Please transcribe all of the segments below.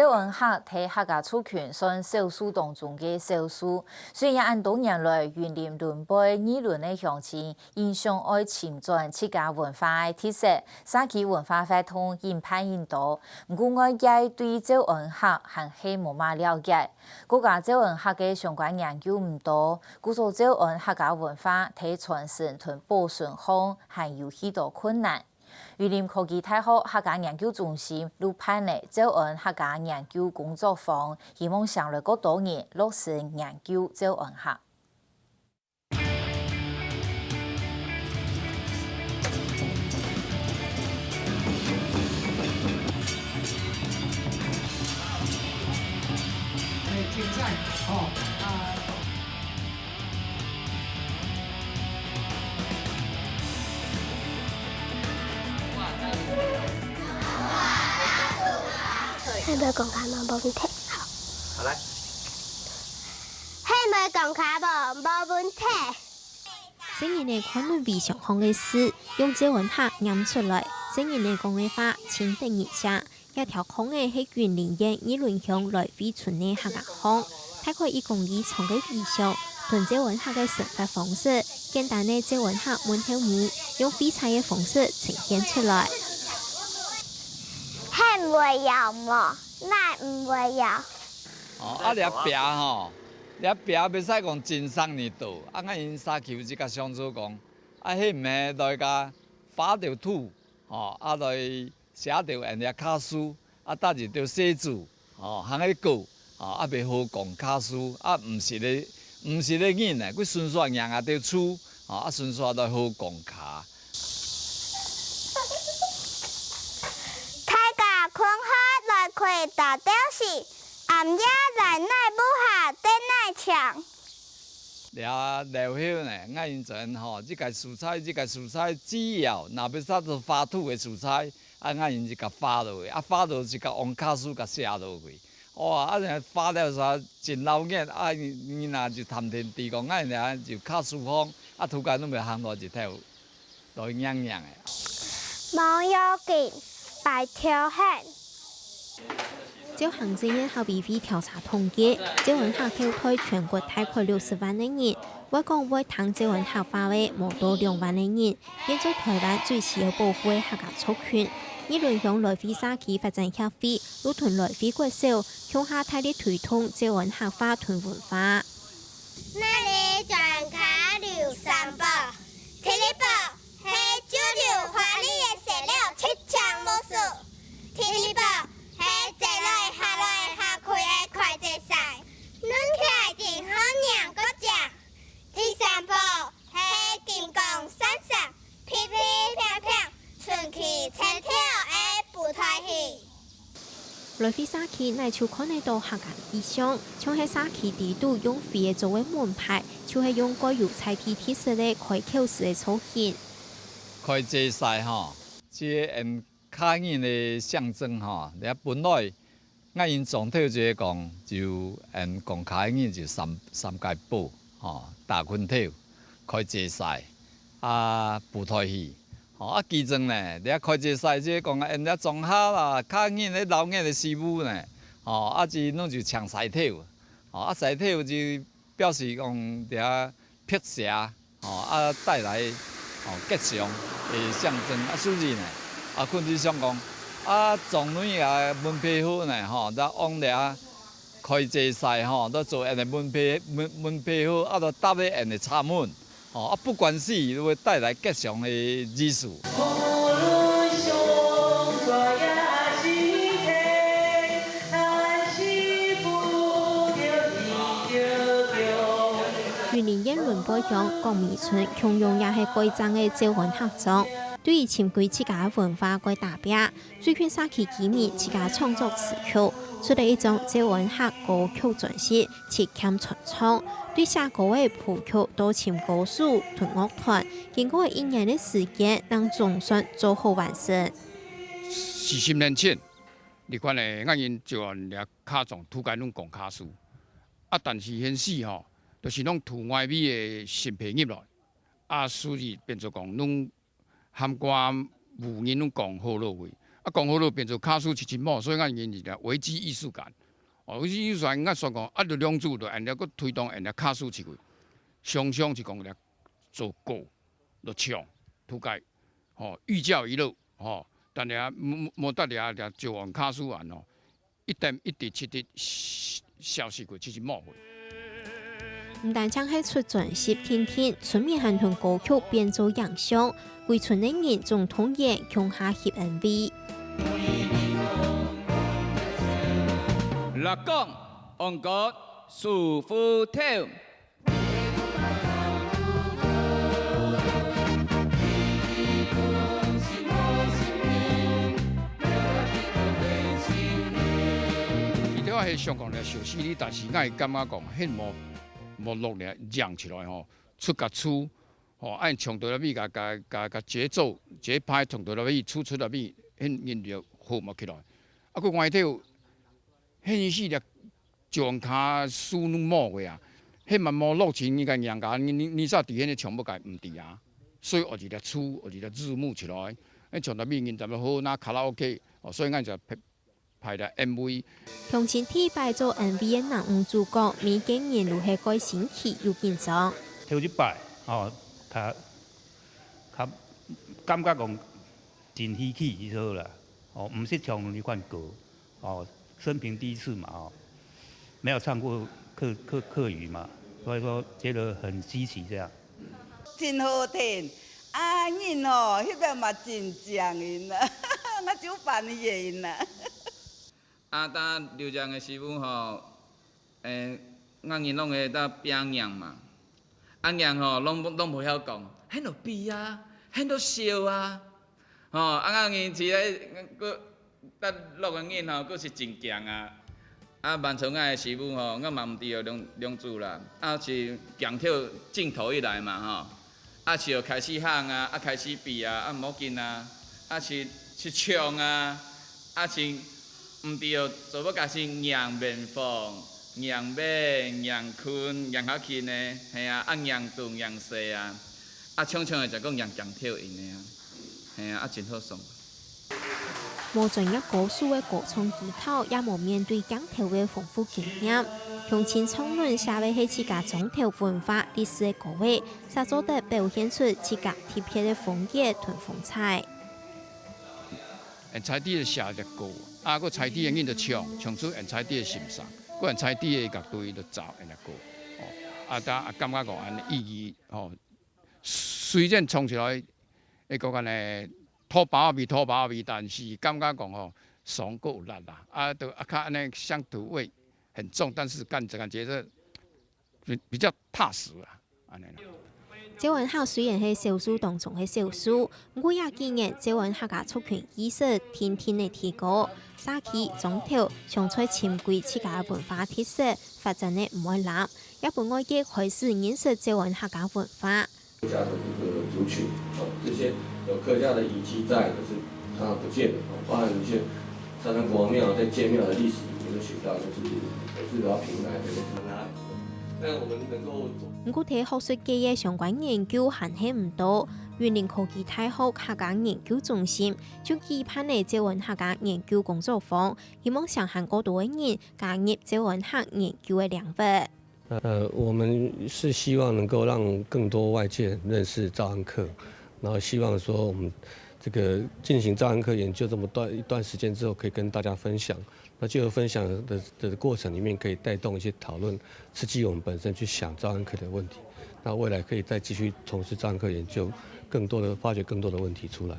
这文学在客家族群算少数当中的少数，虽然按多年来云林轮辈议论的乡亲，因想爱侵转自家文化的特色，沙期文化活动研判引导，不过外界对这文学还是无嘛了解，国家这文学的相关研究唔多，故所这客家文化在传承同保存方还有许多困难。云林科技大学客家研究中心录办的这客家研究工作坊，希望上来个多年落实研究这客。芹菜哦係咪講下冇問題？好來。係咪講下冇問題？正言嘅昆崙比上行嘅詩，用這文學念出來。正言嘅講嘅話，淺定一下。一條巷嘅係雲林縣議論鄉來飛村嘅客家巷，大概1公里長嘅飛翔，同這文學嘅生活方式，簡單嘅這文學門頭面，用飛彩嘅方式呈現出來。係唔會有喎，那唔會有。哦，掠壁吼，掠壁袂使講真送你倒，俺因沙丘即個上主講，迄唔係來甲發着土，來寫着人掠卡書，搭入着寫字，行迄稿，袂好講卡書，毋是咧演誒，佢純粹贏着厝，純粹來好講卡。佢打吊時，暗夜來內部下對內牆。了後呢，俺因陣吼，即個蔬菜只要若要啥做發土的蔬菜，俺因就甲發落去，發落就甲用卡書甲寫落去。哇，發了啥真老眼，你若就談天地講，俺俩就卡書風，突然攏袂行落一條，都癢癢的。冇要緊，白條痕。照行政院後備會調查統計，這文學後退全國大概60萬的人，我講會談這文學化為無到2萬的人，現在台灣最需要保護的客家族群。議論鄉來飛沙期發展協會路屯來飛國小，向下大力推動這文學化同文化。那裡轉卡留三寶，體力寶係主流華麗的材料，七槍無數，體力寶。來飛沙期乃就看得到客家意象，像係沙期地度用飛作為門牌，就係用過油菜地特色的開口式的造型。開祭賽吼，即個客家的象徵吼，你本來俺因總體就講就講客家就三界寶吼，大群跳、開祭賽舞台戲。基層呢，你開祭賽即講因咧裝下啦，客家咧老眼的師傅呢，即攏就唱西跳，西跳就表示講啲辟邪，帶來吉祥的象徵。所以呢，昆之上講，狀元也門票好呢，咱往咧開祭賽都做因的門票好，都搭咧因的插門。不管是會帶來吉祥的意思。雲林縣輪輩鄉江美村共用也係貴重嘅招魂合作，對於潛歸自家文化嘅代表，最近沙期幾年自家創作詞曲，出嚟一種招魂合歌曲專輯，切兼傳唱。對寫歌嘅譜曲都請歌手同樂團，經過1年的時間，讓總算做好完成。40年前，你看咧，俺因就按咧卡狀土間攏講卡書，但是現時吼，就是攏土外面的新皮入來，所以變做講攏含瓜無人攏講好落去，啊，公河路变做卡苏七七某，所以咱因是咧危机艺术感。危机艺术感，咱说讲啊，就两组就按了个推动，按了卡苏七个，常常是讲咧做过，就唱土改，寓教于乐，但是啊，莫得了就往卡苏完一点一滴七滴消失过，七七某回。唔但将係出專輯天天，村民還同歌曲變做影像，為村的人仲統一共下翕 MV。六港旺角舒服跳。伊对我係上講咧小事哩，但是我係感覺講很無落咧揚起來出個厝按唱到入去，個節奏節拍唱到入去，出入去，很音樂好嘛起來。啊，佢外頭很死咧，將卡輸弄摸嘅啊，迄嘛無落錢，你個人家你啥底下咧唱不解唔對啊，所以學一個厝，學一個字幕起來，唱到邊人就好拿卡拉 OK， 所以我就拍了 MV。向前天擺做 MV 嘅男女主角，每幾年都係改新奇又緊張。頭一擺較感覺講真稀奇就好啦，唔識唱呢款歌，生平第一次嘛，沒有唱過客語嘛，所以說覺得很稀奇這樣。真好聽，啊人迄個嘛真正因啦，我就扮伊個因啦。但劉江嘅師傅我人攏會當拼娘嘛，娘攏無曉講，喺度比啊，喺度笑啊，人是咧個得六個人佫是真強啊，萬松嘅師傅我嘛毋知兩組啦，是強跳鏡頭一來嘛是就開始喊啊，開始比啊，唔好緊啊，是唱啊，是。唔對，做要家是讓面放、讓面、讓困、讓較輕的，係啊，讓動、讓細啊，唱的就講讓強跳因的啊，係啊，真好爽。無專業歌手嘅歌唱技巧，也無面對鏡頭嘅豐富經驗。向前創論社會係自家宗教文化歷史嘅歌位，實做得表現出自家特別嘅風格同風采。彩底嘅寫隻歌，個彩底嘅人就唱出彩底嘅欣賞，個彩底嘅角度就走人隻歌，感覺講安意義雖然唱起來，會講安土包味，但是感覺講爽夠有力啦，都較安尼鄉土味很重，但是感覺比較踏實啊，安尼啦。謝文學雖然係少數當中嘅少數，不過也見嘅謝文學嘅族群意識天天嘅提高，沙期總條常在潛歸自家文化特色，發展嘅唔會難，也本外界開始認識謝文學嘅文化。客家的一個族群，這些有客家的遺跡在，可是常常不見的，包含一些三山國王廟在建廟的歷史裡面都寫到，就是要平來的，從哪裡？但我們能夠。不過睇學術界嘅相關研究還係唔多，雲林科技大學客家研究中心就舉辦嘅謝文客家研究工作坊，希望想向更多嘅人加入謝文客研究嘅領域。我們是希望能夠讓更多外界認識趙安客，然後希望說我們這個進行趙安客研究這麼一段時間之後，可以跟大家分享。那借由分享的過程裡面，可以帶動一些討論，刺激我們本身去想趙安客的問題。那未來可以再繼續從事趙安客研究，發掘更多的問題出來。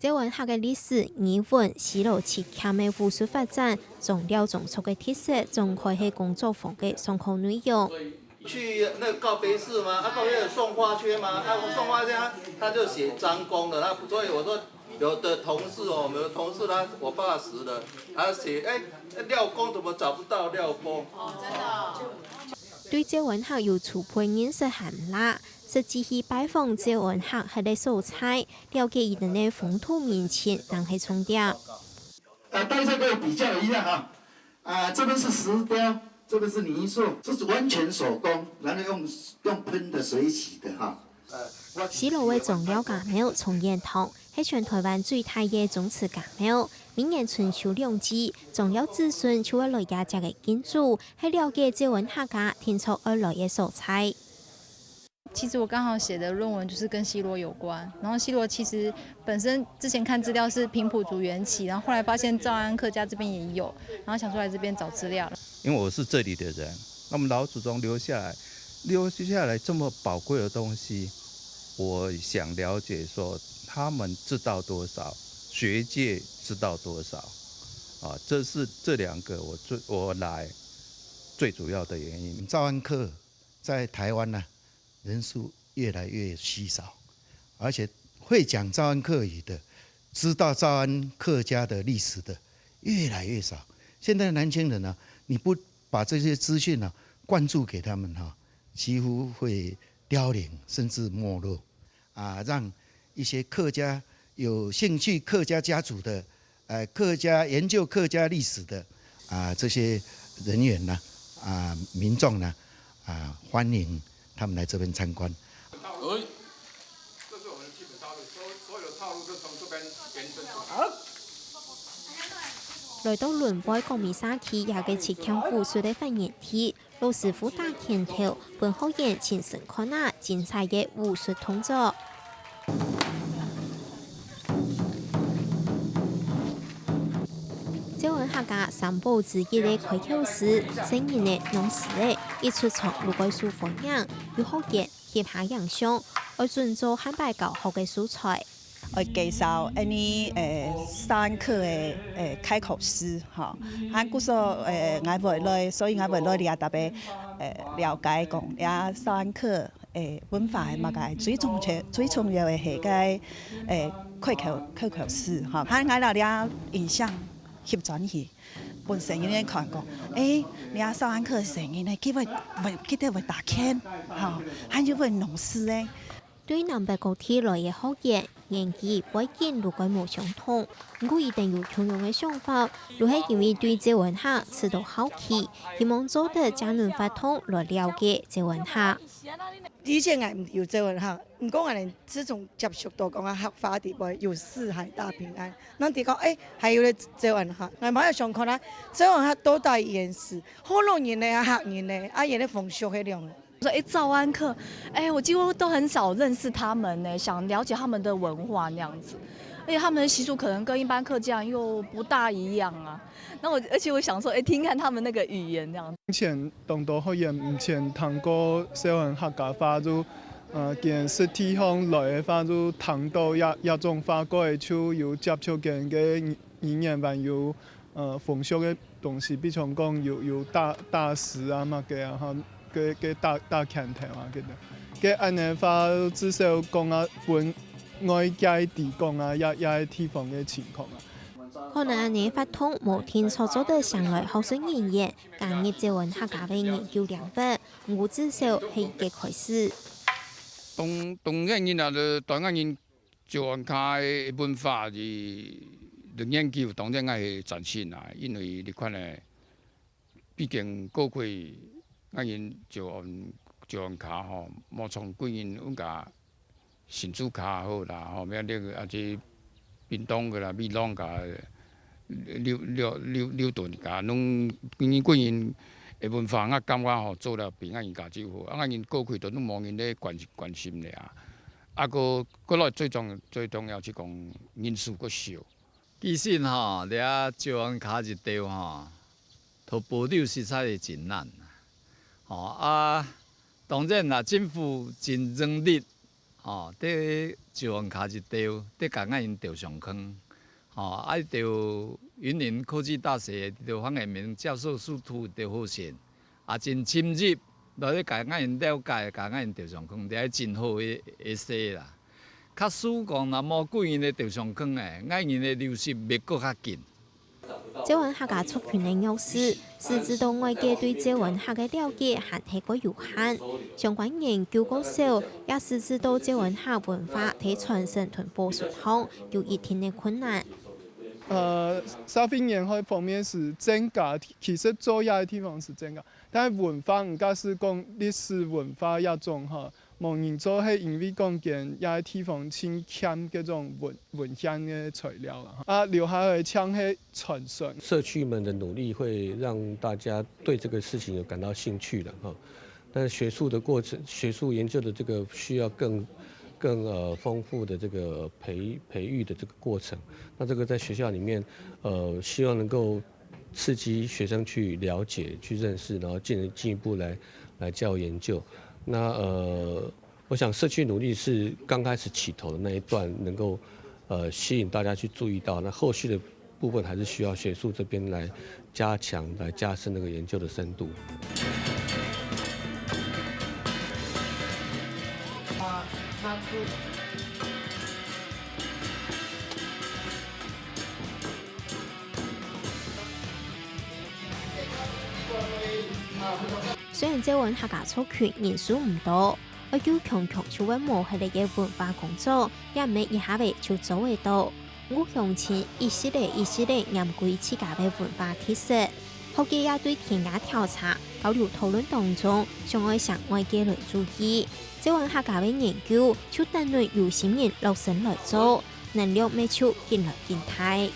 謝文客嘅歷史、語文、絲路切欠嘅藝術發展，種料種族嘅特色，仲開係工作坊嘅上課內容。去那個告別式嗎？告別有送花圈嗎？我送花圈，他就寫張公的，所以我說有的同事我80了，他寫廖公怎麼找不到廖公？真的。對謝文客有初步認識含啦。實際去拜訪謝文客係嚟素材，了解伊的那風土民情，但係重疊。大家可以比較一下這邊是石雕，這邊是泥塑，這是完全手工，然後用噴的水洗的西螺的重要甲庙重演堂，係全台灣最大嘅宗祠甲廟。明年春秋2季，重要子孫就會來家家嘅建築，係了解這文客家天朝而來嘅所在。其實我剛好寫的論文就是跟西螺有關，然後西螺其實本身之前看資料是平埔族緣起，然後後來發現诏安客家這邊也有，然後想出來這邊找資料。因為我是這裡的人，那麼老祖宗留下來這麼寶貴的東西，我想了解說他們知道多少，學界知道多少，啊，這是這兩個我來最主要的原因。诏安客在台灣呢，人數越來越稀少，而且會講诏安客語的，知道诏安客家的歷史的越來越少。現在的年輕人呢，你不把這些資訊呢灌注給他們哈，幾乎會凋零甚至沒落。啊，讓一些客家有興趣客家家族的，客家研究客家歷史的啊這些人員呢，啊民眾呢，啊歡迎他們來這邊參觀。這是我們基本套路，所有的套路都從這邊延伸出來。來到崙背國民社區也嘅設強湖水的發源地，老師傅打拳頭，本學員親身看下精彩嘅武術動作。這位客家三寶之一嘅開口師，聲音嘅農師咧，一出場如果數方樣，有學員貼下洋相，我盡做漢拜教學嘅素材。我介紹啲诏安客嘅開口詩，嚇，佢故說我袂來，所以我袂來你也特別了解講，也诏安客文化嘅嘛個最重要嘅係個開口詩，嚇，佢我哋啲印象翕轉去，本身有啲看講，你诏安客嘅聲音咧，佢會打拳，嚇，佢就會農師咧。對南北各地來嘅學員，年紀背景如果冇相同，唔一定有同樣嘅想法，都係因為對這文化持到好奇，希望做得將論法通來了解這文化。以前係唔要這文化，唔講我哋自從接觸到講黑化地位要四海大平安，咱哋講係要這文化，我馬上看啦，這文化多大件事，好多人咧客人咧，人咧風俗嗰樣。說诏安客，我幾乎都很少認識他們呢，想了解他們的文化那樣子，而且他們的習俗可能跟一般客家又不大一樣啊。而且我想說，聽看他們那個語言這樣。前當到學員唔前通過小文客家話就，見實體方來嘅話就談到一種法國嘅就有接觸嘅語言還有風俗嘅東西，比如講有大石啊乜嘅啊嚇。嘅大拳頭啊，嘅安尼話至少講啊，本外界地講啊，也地方嘅情況啊。可能安尼發通無天所做的上來學生人員，加入這文客家嘅研究領域，我至少係一個開始。當然人啊，當然人就按家嘅文化嘅研究，當然係展現啦，因為你看咧，畢竟過去。因就按卡吼，莫從幾年阮甲新竹卡好啦，後面個啊即屏東個啦、美濃甲溜頓甲，攏幾年嘅文化，我感覺吼做了比因家就好，因過去都攏無人咧關心咧啊，個來最重要是講人數個少。其實吼，你啊就按卡一條吼，圖保留實在係真難。當然啦，政府真努力，啲就按卡一條，啲甲因調上坑，條雲林科技大學條黃彦明教授殊途條好線，真深入，來咧甲因了解，甲因調上坑，啲係真好嘅事啦。較輸講若無幾年嘅調上坑誒，因嘅流失袂閣較緊。這文客家族群嘅優勢，是知道外界對這文客嘅了解還係個有限，相關研究過少，也是知道這文客文化喺傳承同保存上有一定嘅困難。社會研究方面是增加，其實主要嘅地方是增加，但係文化唔該是講歷史文化一種无人做，迄因为讲见也地方欠扦种文献的材料啊，留下来抢迄传承。社区们的努力会让大家对这个事情有感到兴趣的哈。但是学术的过程、学术研究的这个需要更丰富的这个培育的这个过程。那这个在学校里面，希望能够刺激学生去了解、去认识，然后进一步来教研究。那我想社区努力是刚开始起头的那一段，能够吸引大家去注意到。那后续的部分还是需要学术这边来加强、来加深那个研究的深度。虽然这文客家族群人数唔多，而要強做穩模系列嘅文化工作，也唔係一下子就做得到。我向前一系列研究自家嘅文化特色，學界也對田野調查、交流討論當中，想愛向外界來注意。這文客家嘅研究，就等於有心人落身來做，能量未出見來見態。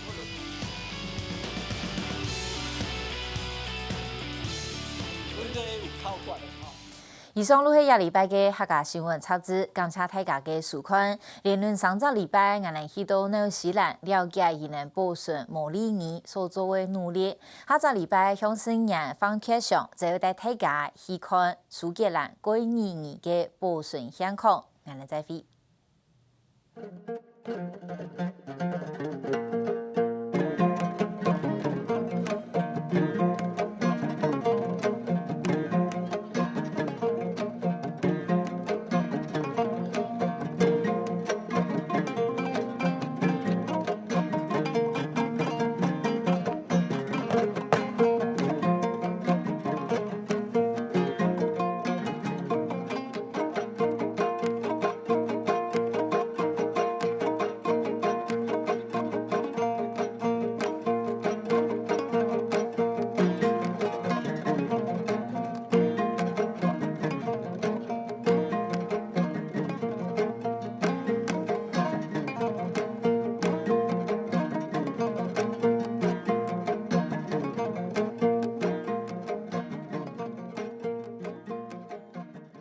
以上錄係下禮拜嘅客家新聞插紙，感謝大家嘅收看。連論上個禮拜，我哋去到紐西蘭了解宜蘭保存毛利語所做嘅努力。下個禮拜向新人放劇上，就要帶大家去看蘇格蘭過語語嘅保存現況。我哋再會。